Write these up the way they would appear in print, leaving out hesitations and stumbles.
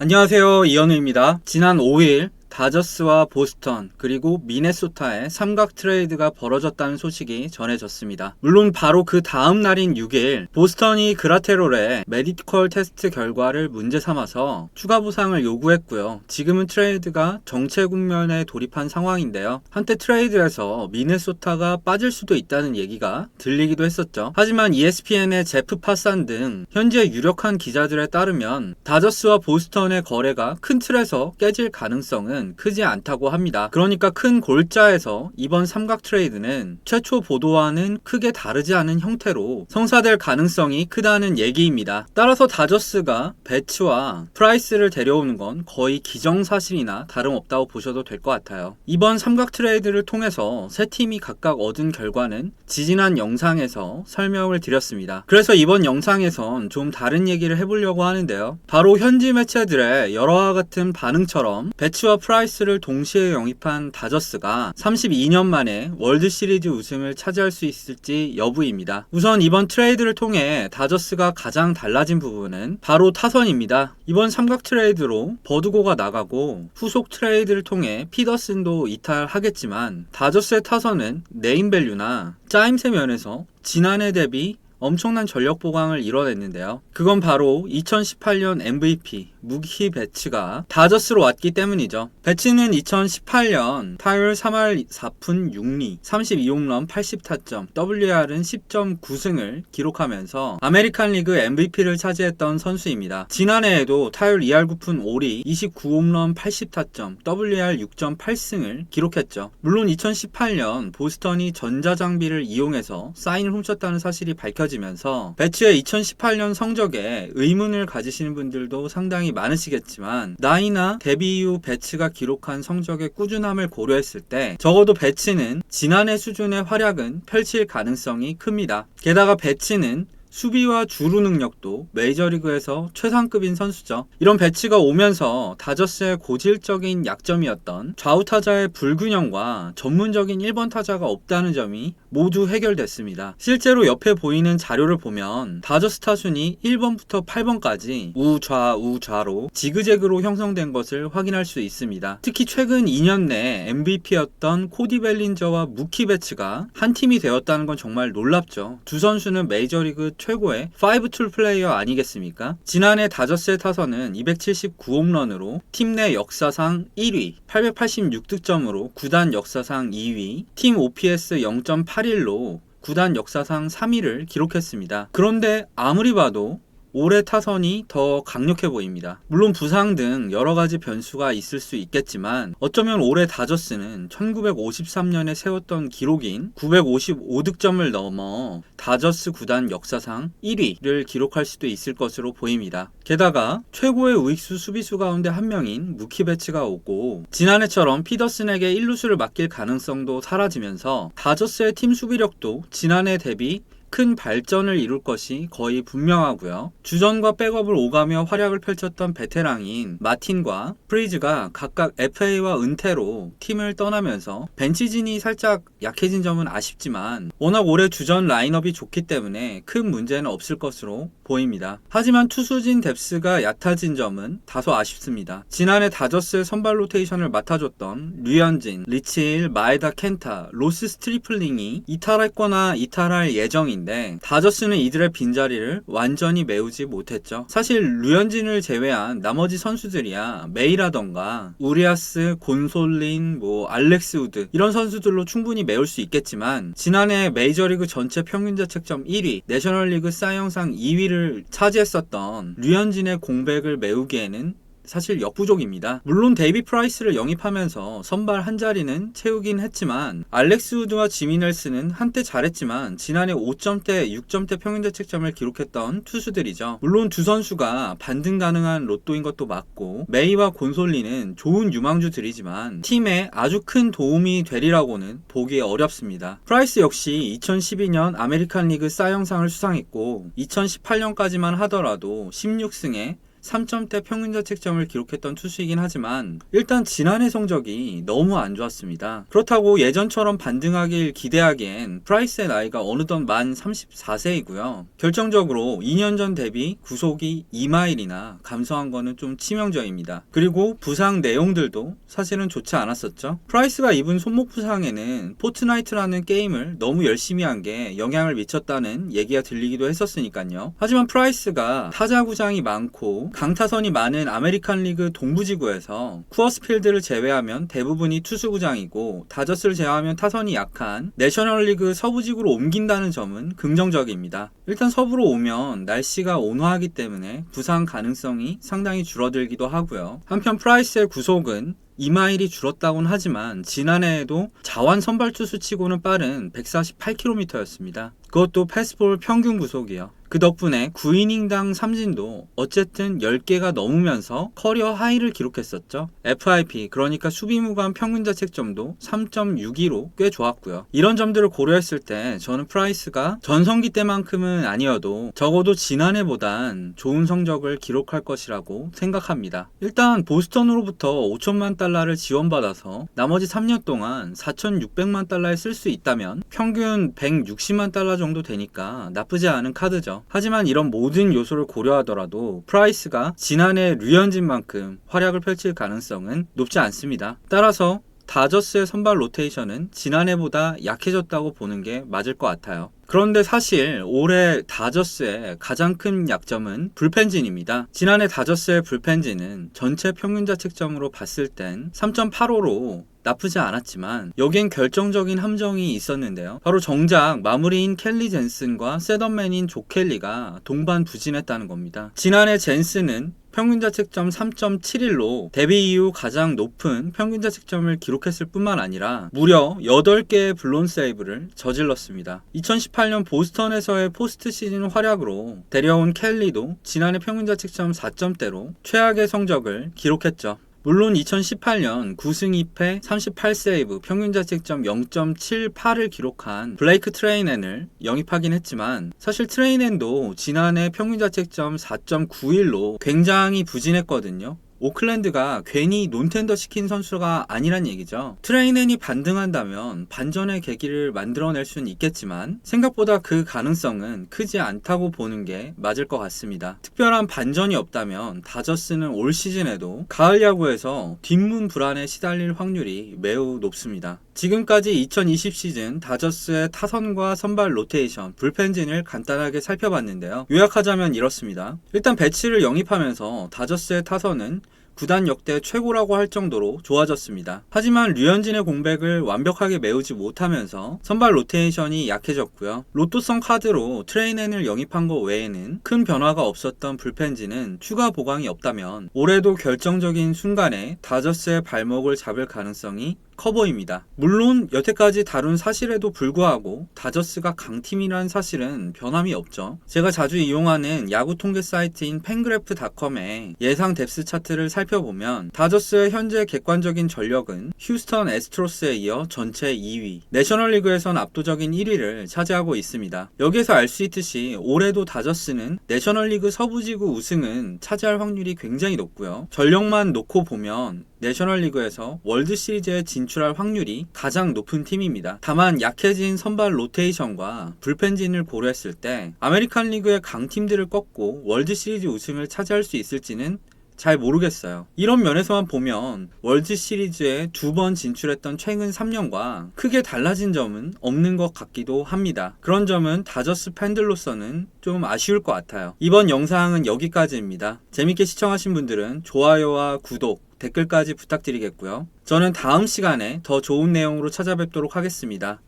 안녕하세요, 이현우입니다. 지난 5일 다저스와 보스턴 그리고 미네소타의 삼각 트레이드가 벌어졌다는 소식이 전해졌습니다. 물론 바로 그 다음 날인 6일 보스턴이 그라테롤의 메디컬 테스트 결과를 문제 삼아서 추가 보상을 요구했고요. 지금은 트레이드가 정체 국면에 돌입한 상황인데요. 한때 트레이드에서 미네소타가 빠질 수도 있다는 얘기가 들리기도 했었죠. 하지만 ESPN의 제프 파산 등 현재 유력한 기자들에 따르면 다저스와 보스턴의 거래가 큰 틀에서 깨질 가능성은 크지 않다고 합니다. 그러니까 큰 골자에서 이번 삼각 트레이드는 최초 보도와는 크게 다르지 않은 형태로 성사될 가능성이 크다는 얘기입니다. 따라서 다저스가 배츠와 프라이스를 데려오는 건 거의 기정사실이나 다름없다고 보셔도 될 것 같아요. 이번 삼각 트레이드를 통해서 세 팀이 각각 얻은 결과는 지지난 영상에서 설명을 드렸습니다. 그래서 이번 영상에선 좀 다른 얘기를 해보려고 하는데요. 바로 현지 매체들의 여러와 같은 반응처럼 배츠와 프라이스를 동시에 영입한 다저스가 32년 만에 월드시리즈 우승을 차지할 수 있을지 여부입니다. 우선 이번 트레이드를 통해 다저스가 가장 달라진 부분은 바로 타선입니다. 이번 삼각 트레이드로 버두고가 나가고 후속 트레이드를 통해 피더슨도 이탈하겠지만 다저스의 타선은 네임밸류나 짜임새 면에서 지난해 대비 엄청난 전력 보강을 이뤄냈는데요. 그건 바로 2018년 MVP 무키 배츠가 다저스로 왔기 때문이죠. 배츠는 2018년 타율 3할 4푼 6리 32홈런 80타점 WR은 10.9승을 기록하면서 아메리칸 리그 MVP를 차지했던 선수입니다. 지난해에도 타율 2할 9푼 5리 29홈런 80타점 WR 6.8승을 기록했죠. 물론 2018년 보스턴이 전자장비를 이용해서 사인을 훔쳤다는 사실이 밝혀지면서 배츠의 2018년 성적에 의문을 가지시는 분들도 상당히 많으시겠지만 나이나 데뷔 이후 배츠가 기록한 성적의 꾸준함을 고려했을 때 적어도 배츠는 지난해 수준의 활약은 펼칠 가능성이 큽니다. 게다가 배츠는 수비와 주루 능력도 메이저리그에서 최상급인 선수죠. 이런 배츠가 오면서 다저스의 고질적인 약점이었던 좌우타자의 불균형과 전문적인 1번 타자가 없다는 점이 모두 해결됐습니다. 실제로 옆에 보이는 자료를 보면 다저스 타순이 1번부터 8번까지 우좌로 지그재그로 형성된 것을 확인할 수 있습니다. 특히 최근 2년 내 MVP였던 코디 벨린저와 무키 배츠가 한 팀이 되었다는 건 정말 놀랍죠. 두 선수는 메이저리그 최고의 5툴 플레이어 아니겠습니까? 지난해 다저스의 타선은 279홈런으로 팀 내 역사상 1위, 886득점으로 구단 역사상 2위, 팀 OPS 0.81로 구단 역사상 3위를 기록했습니다. 그런데 아무리 봐도 올해 타선이 더 강력해 보입니다. 물론 부상 등 여러가지 변수가 있을 수 있겠지만 어쩌면 올해 다저스는 1953년에 세웠던 기록인 955득점을 넘어 다저스 구단 역사상 1위를 기록할 수도 있을 것으로 보입니다. 게다가 최고의 우익수 수비수 가운데 한 명인 무키 배츠가 오고 지난해처럼 피더슨에게 1루수를 맡길 가능성도 사라지면서 다저스의 팀 수비력도 지난해 대비 큰 발전을 이룰 것이 거의 분명하고요. 주전과 백업을 오가며 활약을 펼쳤던 베테랑인 마틴과 프리즈가 각각 FA와 은퇴로 팀을 떠나면서 벤치진이 살짝 약해진 점은 아쉽지만 워낙 올해 주전 라인업이 좋기 때문에 큰 문제는 없을 것으로 보입니다. 하지만 투수진 뎁스가 얕아진 점은 다소 아쉽습니다. 지난해 다저스의 선발 로테이션을 맡아줬던 류현진, 리치일, 마에다 켄타, 로스 스트리플링이 이탈했거나 이탈할 예정인데 다저스는 이들의 빈자리를 완전히 메우지 못했죠. 사실 류현진을 제외한 나머지 선수들이야 메이라던가 우리아스, 곤솔린, 알렉스 우드 이런 선수들로 충분히 메울 수 있겠지만 지난해 메이저리그 전체 평균자책점 1위, 내셔널리그 사이영상 2위를 차지했었던 류현진의 공백을 메우기에는 사실 역부족입니다. 물론 데이비 프라이스를 영입하면서 선발 한 자리는 채우긴 했지만 알렉스 우드와 지미 넬슨은 한때 잘했지만 지난해 5점대, 6점대 평균자책점을 기록했던 투수들이죠. 물론 두 선수가 반등 가능한 로또인 것도 맞고 메이와 곤솔리는 좋은 유망주들이지만 팀에 아주 큰 도움이 되리라고는 보기 어렵습니다. 프라이스 역시 2012년 아메리칸 리그 사이영상을 수상했고 2018년까지만 하더라도 16승에 3점대 평균 자책점을 기록했던 투수이긴 하지만 일단 지난해 성적이 너무 안 좋았습니다. 그렇다고 예전처럼 반등하길 기대하기엔 프라이스의 나이가 어느덧 만 34세이고요. 결정적으로 2년 전 대비 구속이 2마일이나 감소한 거는 좀 치명적입니다. 그리고 부상 내용들도 사실은 좋지 않았었죠. 프라이스가 입은 손목 부상에는 포트나이트라는 게임을 너무 열심히 한 게 영향을 미쳤다는 얘기가 들리기도 했었으니까요. 하지만 프라이스가 타자 구장이 많고 강타선이 많은 아메리칸 리그 동부지구에서 쿠어스필드를 제외하면 대부분이 투수 구장이고 다저스를 제외하면 타선이 약한 내셔널리그 서부지구로 옮긴다는 점은 긍정적입니다. 일단 서부로 오면 날씨가 온화하기 때문에 부상 가능성이 상당히 줄어들기도 하고요. 한편 프라이스의 구속은 2마일이 줄었다고는 하지만 지난해에도 자완 선발 투수치고는 빠른 148km였습니다. 그것도 패스볼 평균 구속이요. 그 덕분에 9이닝당 삼진도 어쨌든 10개가 넘으면서 커리어 하이를 기록했었죠. FIP 그러니까 수비무관 평균 자책점도 3.62로 꽤 좋았고요. 이런 점들을 고려했을 때 저는 프라이스가 전성기 때만큼은 아니어도 적어도 지난해보단 좋은 성적을 기록할 것이라고 생각합니다. 일단 보스턴으로부터 5천만 달러를 지원받아서 나머지 3년 동안 4,600만 달러에 쓸 수 있다면 평균 160만 달러 정도 되니까 나쁘지 않은 카드죠. 하지만 이런 모든 요소를 고려하더라도 프라이스가 지난해 류현진만큼 활약을 펼칠 가능성은 높지 않습니다. 따라서 다저스의 선발 로테이션은 지난해보다 약해졌다고 보는 게 맞을 것 같아요. 그런데 사실 올해 다저스의 가장 큰 약점은 불펜진입니다. 지난해 다저스의 불펜진은 전체 평균 자책점으로 봤을 땐 3.85로 나쁘지 않았지만 여기엔 결정적인 함정이 있었는데요. 바로 정작 마무리인 켈리 젠슨과 셋업맨인 조 켈리가 동반 부진했다는 겁니다. 지난해 젠슨은 평균 자책점 3.71로 데뷔 이후 가장 높은 평균 자책점을 기록했을 뿐만 아니라 무려 8개의 블론 세이브를 저질렀습니다. 2018년 보스턴에서의 포스트 시즌 활약으로 데려온 켈리도 지난해 평균 자책점 4점대로 최악의 성적을 기록했죠. 물론 2018년 9승 2패 38세이브 평균 자책점 0.78을 기록한 블레이크 트레이넨을 영입하긴 했지만 사실 트레이넨도 지난해 평균 자책점 4.91로 굉장히 부진했거든요. 오클랜드가 괜히 논텐더 시킨 선수가 아니란 얘기죠. 트레이넨이 반등한다면 반전의 계기를 만들어낼 수는 있겠지만 생각보다 그 가능성은 크지 않다고 보는 게 맞을 것 같습니다. 특별한 반전이 없다면 다저스는 올 시즌에도 가을 야구에서 뒷문 불안에 시달릴 확률이 매우 높습니다. 지금까지 2020 시즌 다저스의 타선과 선발 로테이션, 불펜진을 간단하게 살펴봤는데요. 요약하자면 이렇습니다. 일단 배치를 영입하면서 다저스의 타선은 구단 역대 최고라고 할 정도로 좋아졌습니다. 하지만 류현진의 공백을 완벽하게 메우지 못하면서 선발 로테이션이 약해졌고요. 로또성 카드로 트레이넨을 영입한 것 외에는 큰 변화가 없었던 불펜진은 추가 보강이 없다면 올해도 결정적인 순간에 다저스의 발목을 잡을 가능성이 커 보입니다. 물론 여태까지 다룬 사실에도 불구하고 다저스가 강팀이라는 사실은 변함이 없죠. 제가 자주 이용하는 야구 통계 사이트인 팬그래프닷컴의 예상 뎁스 차트를 살펴보면 다저스의 현재 객관적인 전력은 휴스턴 애스트로스에 이어 전체 2위, 내셔널리그에선 압도적인 1위를 차지하고 있습니다. 여기에서 알 수 있듯이 올해도 다저스는 내셔널리그 서부지구 우승은 차지할 확률이 굉장히 높고요. 전력만 놓고 보면 내셔널리그에서 월드시리즈에 진출할 확률이 가장 높은 팀입니다. 다만 약해진 선발 로테이션과 불펜진을 고려했을 때 아메리칸 리그의 강팀들을 꺾고 월드시리즈 우승을 차지할 수 있을지는 잘 모르겠어요. 이런 면에서만 보면 월드시리즈에 2번 진출했던 최근 3년과 크게 달라진 점은 없는 것 같기도 합니다. 그런 점은 다저스 팬들로서는 좀 아쉬울 것 같아요. 이번 영상은 여기까지입니다. 재밌게 시청하신 분들은 좋아요와 구독, 댓글까지 부탁드리겠고요. 저는 다음 시간에 더 좋은 내용으로 찾아뵙도록 하겠습니다.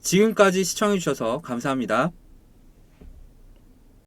지금까지 시청해주셔서 감사합니다.